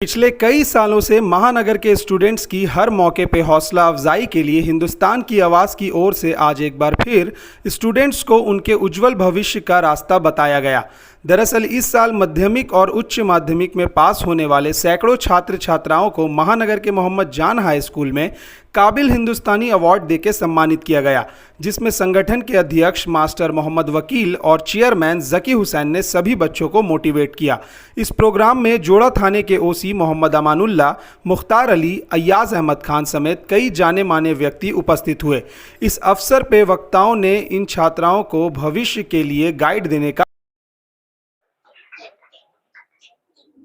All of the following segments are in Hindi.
पिछले कई सालों से महानगर के स्टूडेंट्स की हर मौके पे हौसला अफजाई के लिए हिंदुस्तान की आवाज़ की ओर से आज एक बार फिर स्टूडेंट्स को उनके उज्जवल भविष्य का रास्ता बताया गया। दरअसल इस साल माध्यमिक और उच्च माध्यमिक में पास होने वाले सैकड़ों छात्र छात्राओं को महानगर के मोहम्मद जान हाई स्कूल में काबिल हिंदुस्तानी अवार्ड देके सम्मानित किया गया, जिसमें संगठन के अध्यक्ष मास्टर मोहम्मद वकील और चेयरमैन जकी हुसैन ने सभी बच्चों को मोटिवेट किया। इस प्रोग्राम में जोड़ा थाने के ओसी मोहम्मद अमानुल्लाह, मुख्तार अली, अय्याज अहमद खान समेत कई जाने माने व्यक्ति उपस्थित हुए। इस अवसर पे वक्ताओं ने इन छात्राओं को भविष्य के लिए गाइड देने का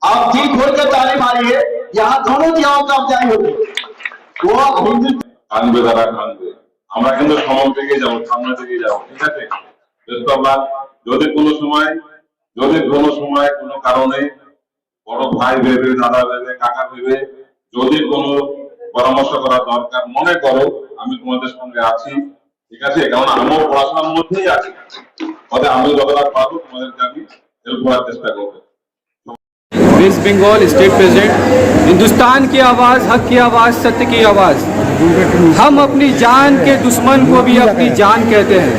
आप ठीक खोलकर ताली मारिए, यहाँ दोनों दियाओं का अफजाई होगी। वो কানবে তারা কানবে, আমরা কিন্তু সামনে থেকে যাব, ঠিক আছে? যদি কোনো সময় কোনো কারণে বড় ভাই ভেবে, দাদা ভেবে, কাকা ভেবে যদি কোনো পরামর্শ করা দরকার মনে করো, আমি তোমাদের সঙ্গে আছি, ঠিক আছে? কারণ আমিও পড়াশোনার মধ্যেই আছি, তবে আমি যতটা পারবো তোমাদেরকে আমি হেল্প করার চেষ্টা করবো। West Bengal state president, Hindustan की आवाज़, हक की आवाज़, सत्य की आवाज़। हम अपनी जान के दुश्मन को भी अपनी जान कहते हैं,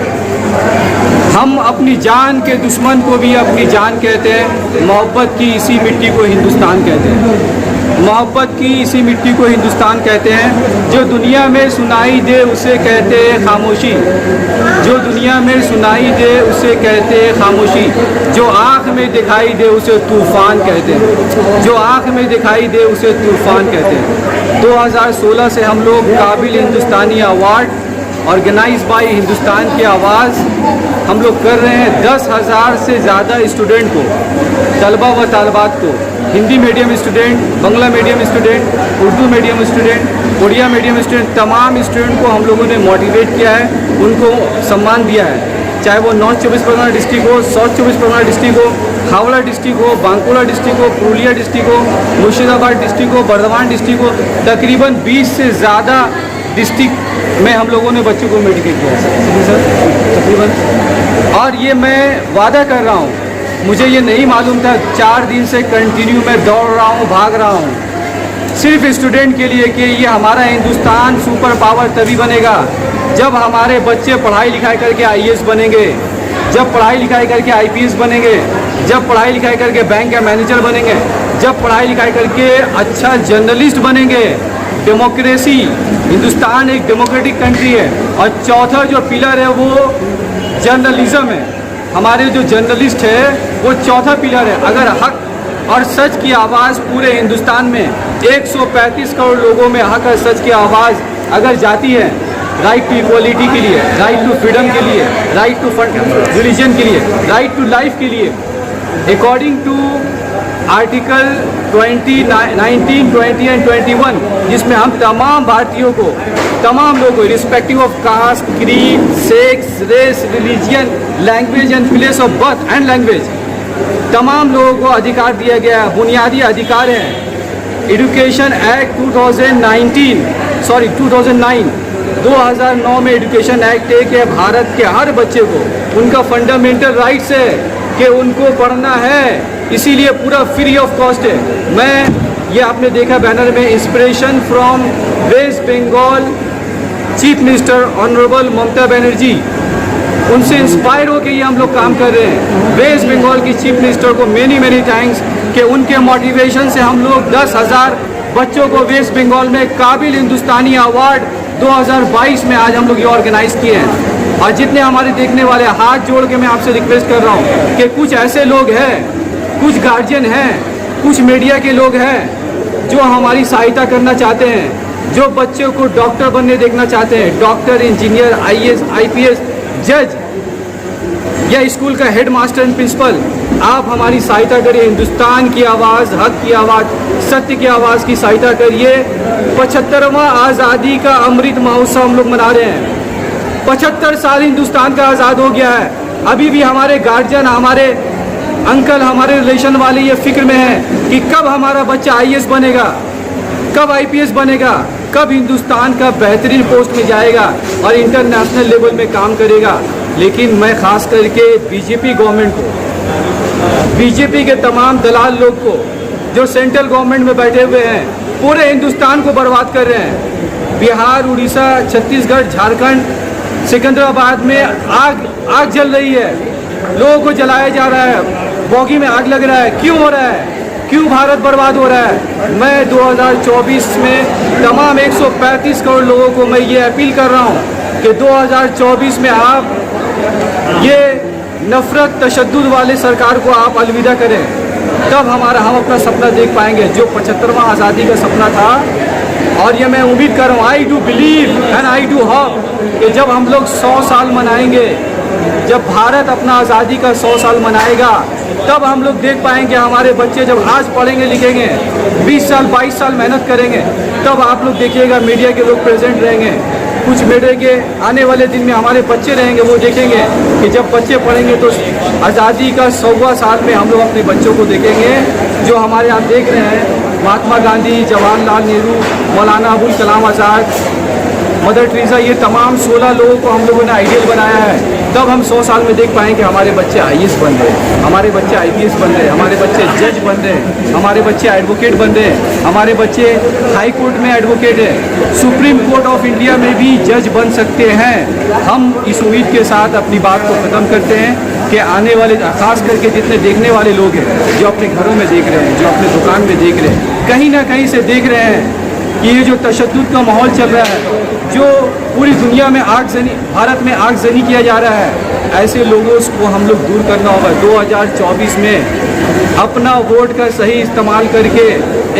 हम अपनी जान के दुश्मन को भी अपनी जान कहते हैं। मोहब्बत की इसी मिट्टी को हिंदुस्तान कहते हैं, मोहब्बत की इसी मिट्टी को हिंदुस्तान कहते हैं। जो दुनिया में सुनाई दे उसे कहते हैं खामोशी, जो दुनिया में सुनाई दे उसे कहते हैं खामोशी। जो आँख में दिखाई दे उसे तूफ़ान कहते हैं, जो आँख में दिखाई दे उसे तूफ़ान कहते हैं। 2016 से हम लोग काबिल हिंदुस्तानी अवार्ड ऑर्गेनाइज बाय हिंदुस्तान की आवाज़ हम लोग कर रहे हैं। 10,000 से ज़्यादा स्टूडेंट को, तलबा व तालबात को, Hindi medium student, Bangla medium student, Urdu medium student, Odia medium student, तमाम स्टूडेंट को हम लोगों ने मोटिवेट किया है, उनको सम्मान दिया है। चाहे वो नॉर्थ 24 परगना डिस्ट्रिक्ट हो, साउथ 24 परगना डिस्ट्रिक्ट हो, हावड़ा डिस्ट्रिक्ट हो, बांकुड़ा डिस्ट्रिक्ट हो, पुरुलिया डिस्ट्रिक्ट हो, मुर्शिदाबाद डिस्ट्रिक्ट हो, बर्धमान डिस्ट्रिक्ट हो, तकरीबन 20 से ज़्यादा डिस्ट्रिक्ट में हम लोगों ने बच्चों को मोटिवेट किया है सर, तकरीबन। और ये मैं वादा कर रहा हूँ, मुझे ये नहीं मालूम था, 4 दिन से कंटिन्यू मैं दौड़ रहा हूँ, भाग रहा हूँ सिर्फ स्टूडेंट के लिए कि ये हमारा हिंदुस्तान सुपर पावर तभी बनेगा जब हमारे बच्चे पढ़ाई लिखाई करके IAS बनेंगे, जब पढ़ाई लिखाई करके IPS बनेंगे, जब पढ़ाई लिखाई करके बैंक का मैनेजर बनेंगे, जब पढ़ाई लिखाई करके अच्छा जर्नलिस्ट बनेंगे। डेमोक्रेसी, हिंदुस्तान एक डेमोक्रेटिक कंट्री है। और चौथा जो पिलर है वो जर्नलिज्म है। हमारे जो जर्नलिस्ट है वो चौथा पिलर है। अगर हक और सच की आवाज़ पूरे हिंदुस्तान में 135 करोड़ लोगों में हक और सच की आवाज़ अगर जाती है, राइट टू इक्वलिटी के लिए, राइट टू फ्रीडम के लिए, राइट टू रिलीजन के लिए, राइट टू लाइफ के लिए, अकॉर्डिंग टू आर्टिकल 20, 19, 20 एंड 21, जिसमें हम तमाम भारतीयों को, तमाम लोगों को respective of caste, creed, sex, race, religion, language and place of birth and language, तमाम लोगों को अधिकार दिया गया है, बुनियादी अधिकार है। एजुकेशन एक्ट 2009 में एजुकेशन एक्ट है कि भारत के हर बच्चे को उनका फंडामेंटल राइट्स है कि उनको पढ़ना है, इसीलिए पूरा फ्री ऑफ कॉस्ट है। मैं ये आपने देखा बैनर में, inspiration from West Bengal chief minister honourable Mamata Banerjee, उनसे इंस्पायर होकर ये हम लोग काम कर रहे हैं। वेस्ट बंगाल की चीफ मिनिस्टर को मेनी थैंक्स कि उनके मोटिवेशन से हम लोग 10,000 बच्चों को वेस्ट बंगाल में काबिल हिंदुस्तानी अवार्ड 2022 में आज हम लोग ये ऑर्गेनाइज किए हैं। और जितने हमारे देखने वाले, हाथ जोड़ के मैं आपसे रिक्वेस्ट कर रहा हूँ कि कुछ ऐसे लोग हैं, कुछ गार्जियन हैं, कुछ मीडिया के लोग हैं जो हमारी सहायता करना चाहते हैं, जो बच्चों को डॉक्टर बनने देखना चाहते हैं, डॉक्टर, इंजीनियर, IAS, IPS, जज या स्कूल का हेड मास्टर एंड प्रिंसिपल, आप हमारी सहायता करिए। हिंदुस्तान की आवाज़, हक की आवाज़, सत्य की आवाज़ की सहायता करिए। 75वां आज़ादी का अमृत महोत्सव हम लोग मना रहे हैं। 75 साल हिंदुस्तान का आज़ाद हो गया है। अभी भी हमारे गार्जियन, हमारे अंकल, हमारे रिलेशन वाले ये फिक्र में हैं कि कब हमारा बच्चा IAS बनेगा, कब IPS बनेगा, कब हिंदुस्तान का बेहतरीन पोस्ट में जाएगा और इंटरनेशनल लेवल में काम करेगा। लेकिन मैं ख़ास करके बीजेपी गवर्नमेंट को, बीजेपी के तमाम दलाल लोग को जो सेंट्रल गवर्नमेंट में बैठे हुए हैं पूरे हिंदुस्तान को बर्बाद कर रहे हैं। बिहार, उड़ीसा, छत्तीसगढ़, झारखंड, सिकंदराबाद में आग जल रही है, लोगों को जलाया जा रहा है, बोगी में आग लग रहा है। क्यों हो रहा है? क्यों भारत बर्बाद हो रहा है? मैं 2024 में तमाम 135 करोड़ लोगों को मैं ये अपील कर रहा हूँ कि 2024 में आप ये नफरत तशद्दुद वाले सरकार को आप अलविदा करें, तब हम अपना सपना देख पाएंगे जो 75वां आज़ादी का सपना था। और ये मैं उम्मीद कर रहा हूँ, I do believe and I do hope कि जब हम लोग 100 साल मनाएंगे, जब भारत अपना आज़ादी का 100 साल मनाएगा, तब हम लोग देख पाएंगे हमारे बच्चे जब आज पढ़ेंगे लिखेंगे, 20 साल 22 साल मेहनत करेंगे, तब आप लोग देखिएगा मीडिया के लोग प्रेजेंट रहेंगे। कुछ मीडिया के आने वाले दिन में हमारे बच्चे रहेंगे, वो देखेंगे कि जब बच्चे पढ़ेंगे तो आज़ादी का 100वां साल में हम लोग अपने बच्चों को देखेंगे जो हमारे यहाँ देख रहे हैं। महात्मा गांधी, जवाहरलाल नेहरू, मौलाना अबुल कलाम आज़ाद, मदर टेरेसा, ये तमाम 16 लोगों को हम लोगों ने आइडियल बनाया है। तब हम 100 साल में देख पाएंगे हमारे बच्चे IAS बन रहे हैं, हमारे बच्चे IPS बन रहे हैं, हमारे बच्चे जज बन रहे हैं, हमारे बच्चे एडवोकेट बन रहे हैं, हमारे बच्चे हाई कोर्ट में एडवोकेट है, सुप्रीम कोर्ट ऑफ इंडिया में भी जज बन सकते हैं। हम इस उम्मीद के साथ अपनी बात को ख़त्म करते हैं कि आने वाले, खास करके जितने देखने वाले लोग हैं जो अपने घरों में देख रहे हैं, जो अपने दुकान में देख रहे हैं, कहीं ना कहीं से देख रहे हैं कि ये जो तशद्दुद का माहौल चल रहा है, जो पूरी दुनिया में आगजनी, भारत में आगजनी किया जा रहा है, ऐसे लोगों को हम लोग दूर करना होगा। 2024 में अपना वोट का सही इस्तेमाल करके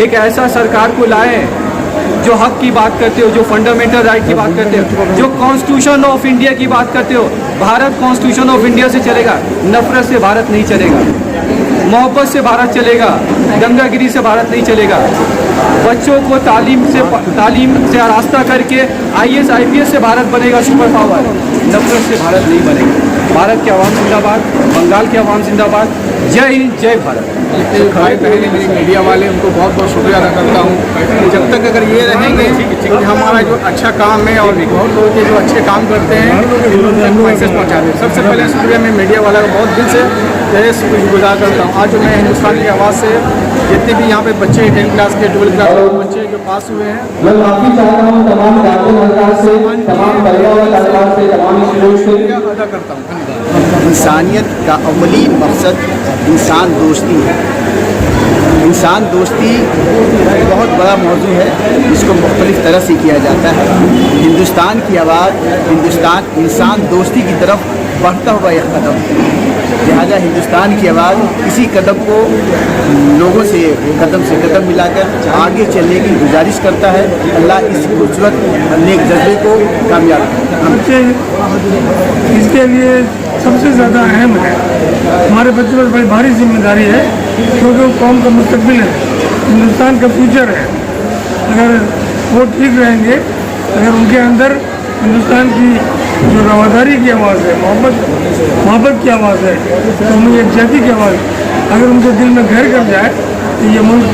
एक ऐसा सरकार को लाएं जो हक की बात करते हो, जो फंडामेंटल राइट की बात करते हो, जो कॉन्स्टिट्यूशन ऑफ इंडिया की बात करते हो। भारत कॉन्स्टिट्यूशन ऑफ इंडिया से चलेगा, नफरत से भारत नहीं चलेगा, मोहब्बत से भारत चलेगा, दंगागिरी से भारत नहीं चलेगा। बच्चों को तालीम से आरास्ता करके IAS IPS से भारत बनेगा सुपर पावर, नफरत से भारत नहीं बनेगा। भारत के अवाम जिंदाबाद, बंगाल के अवाम जिंदाबाद। जय हिंद, जय भारत। भाई बहन मेरे मीडिया वाले, उनको बहुत बहुत शुक्रिया अदा करता हूँ। जब तक अगर ये रहेंगे तो हमारा जो अच्छा काम है और बहुत लोग के जो अच्छे काम करते हैं उनको मैसेज पहुँचा दें। सबसे पहले शुक्रिया मैं मीडिया वाला का बहुत दिल से शुक्रगुजार करता हूँ। आज जो मैं हिंदुस्तान की आवाज़ से जितने भी यहाँ पे बच्चे 10th क्लास के 12th क्लास के बच्चे जो पास हुए हैं, मैं माफी चाहता हूँ तमाम सरकार से, तमाम परिवार से, तमाम स्टूडेंट्स से अदा करता हूँ। धन्यवाद। इंसानियत का अमली मकसद इंसान दोस्ती है। इंसान दोस्ती बहुत बड़ा मौजू है, इसको मुख्तलिफ तरह से किया जाता है। हिंदुस्तान की आवाज़, हिंदुस्तान इंसान दोस्ती की तरफ बढ़ता हुआ यह कदम है। लिहाजा हिंदुस्तान की आवाज़ इसी कदम को लोगों से कदम मिलाकर आगे चलने की गुजारिश करता है। अल्लाह इस खूबसूरत नेक जज्बे को कामयाब करे। इसके लिए सबसे ज़्यादा अहम है, हमारे बच्चों पर बड़ी भारी जिम्मेदारी है, क्योंकि वो कौम का मुस्तकबिल है, हिंदुस्तान का फ्यूचर है। अगर वो ठीक रहेंगे, अगर उनके अंदर हिंदुस्तान की जो रवादारी की आवाज़ है, मोहब्बत की आवाज़ है, तो उनकी यकजहती की आवाज़ अगर उनके दिल में घर कर जाए तो ये मुल्क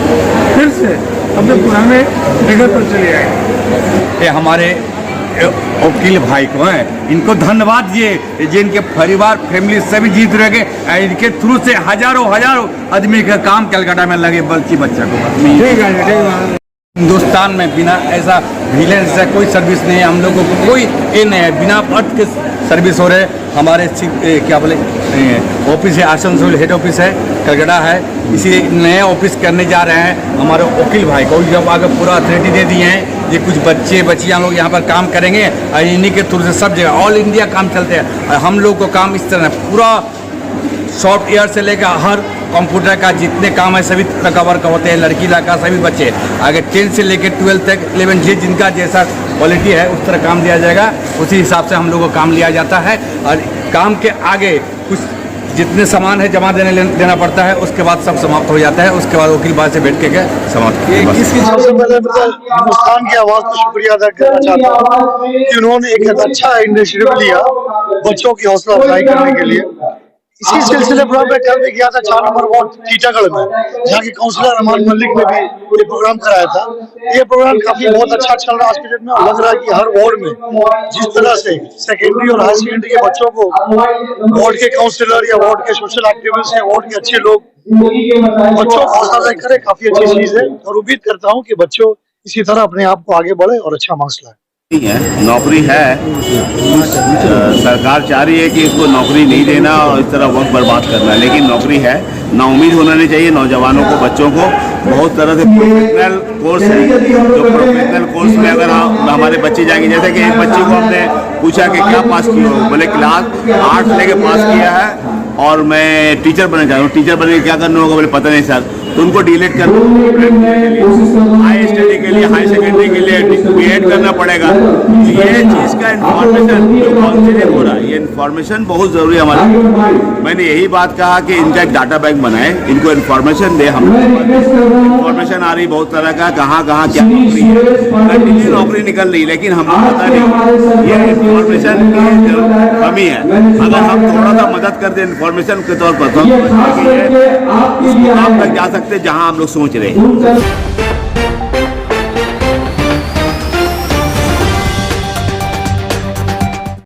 फिर से अपने पुराने जगह पर चले आए। ये हमारे वकील भाई को हैं, इनको धन्यवाद दिए जिनके परिवार फैमिली सभी जीत रह गए। इनके थ्रू से हजारों आदमी का काम कलकत्ता में लगे, बल्कि बच्चा को हिंदुस्तान में बिना ऐसा विलेंस से कोई सर्विस नहीं है। हम लोगों को कोई ये नहीं है, बिना अर्थ के सर्विस हो रहे। हमारे क्या बोले ऑफिस है, आसनसोल हेड ऑफिस है, कलकत्ता है, इसी नए ऑफिस करने जा रहे हैं। हमारे वकील भाई को जब आगे पूरा अथॉरिटी दे दिए हैं, ये कुछ बच्चियाँ लोग यहाँ पर काम करेंगे और इन्हीं के थ्रू से सब जगह ऑल इंडिया काम चलते हैं। और हम लोग को काम इस तरह पूरा सॉफ्टवेयर से लेकर हर कंप्यूटर का जितने काम है सभी कवर का होते हैं। लड़की लड़का सभी बच्चे आगे 10 से लेकर 12 तक 11 जे जिनका जैसा क्वालिटी है उस तरह काम दिया जाएगा, उसी हिसाब से हम लोग को काम लिया जाता है। और काम के आगे कुछ जितने सामान है जमा देना पड़ता है, उसके बाद सब समाप्त हो जाता है। उसके बाद वकील बात से बैठ के समाप्त। सबसे पहले हिंदुस्तान की आवाज़ को शुक्रिया अदा करना चाहता हूँ कि उन्होंने एक अच्छा इनिशिएटिव लिया बच्चों की हौसला अफजाई करने के लिए। इसी सिलसिले प्रोग्राम में कल भी गया था 4 नंबर वार्ड टीटागढ़ में, जहाँ के काउंसलर रहमान मलिक ने भी ये प्रोग्राम कराया था। ये प्रोग्राम काफी बहुत अच्छा चल रहा है आज के डेट में, और लग रहा है कि हर वार्ड में जिस तरह से सेकेंडरी और हायर सेकेंडरी के बच्चों को वार्ड के काउंसलर या वार्ड के सोशल एक्टिविस्ट या वार्ड के अच्छे लोग बच्चों को हौसला अफजाई करे, काफी अच्छी चीज है। और उम्मीद करता हूँ कि बच्चों इसी तरह अपने आप को आगे बढ़े और अच्छा मार्क्स लाए। नौकरी है, सरकार चाह रही है कि इसको नौकरी नहीं देना और इस तरह वक्त बर्बाद करना, लेकिन नौकरी है, नाउम्मीद होना नहीं चाहिए। नौजवानों को, बच्चों को बहुत तरह से प्रोफेशनल कोर्स है, जो प्रोफेशनल कोर्स में अगर हमारे बच्चे जाएंगे, जैसे कि एक बच्चे को हमने पूछा कि क्या पास किया हो, बोले क्लास 8 से लेके पास किया है और मैं टीचर बनना चाहता हूँ। टीचर बनने के क्या करना होगा, बोले पता नहीं सर। तो उनको डिलीट करना, हाई स्टडी के लिए, हाई सेकेंडरी के लिए बीएड करना पड़ेगा। ये चीज़ का इन्फॉर्मेशन जो काउंसिलिंग हो रहा है, ये इन्फॉर्मेशन बहुत ज़रूरी है हमारे। मैंने यही बात कहा कि इनका एक डाटा बैंक बनाए, इनको इन्फॉर्मेशन दे। हम इन्फॉर्मेशन आ रही बहुत तरह का, कहाँ कहाँ क्या नौकरी है, कंटिन्यू नौकरी निकल रही, लेकिन हमको पता नहीं। ये इन्फॉर्मेशन की कमी है। अगर हम थोड़ा सा मदद कर दें इन्फॉर्मेशन के तौर पर, तो हम काम तक जा सकते हैं जहाँ हम लोग सोच रहे हैं।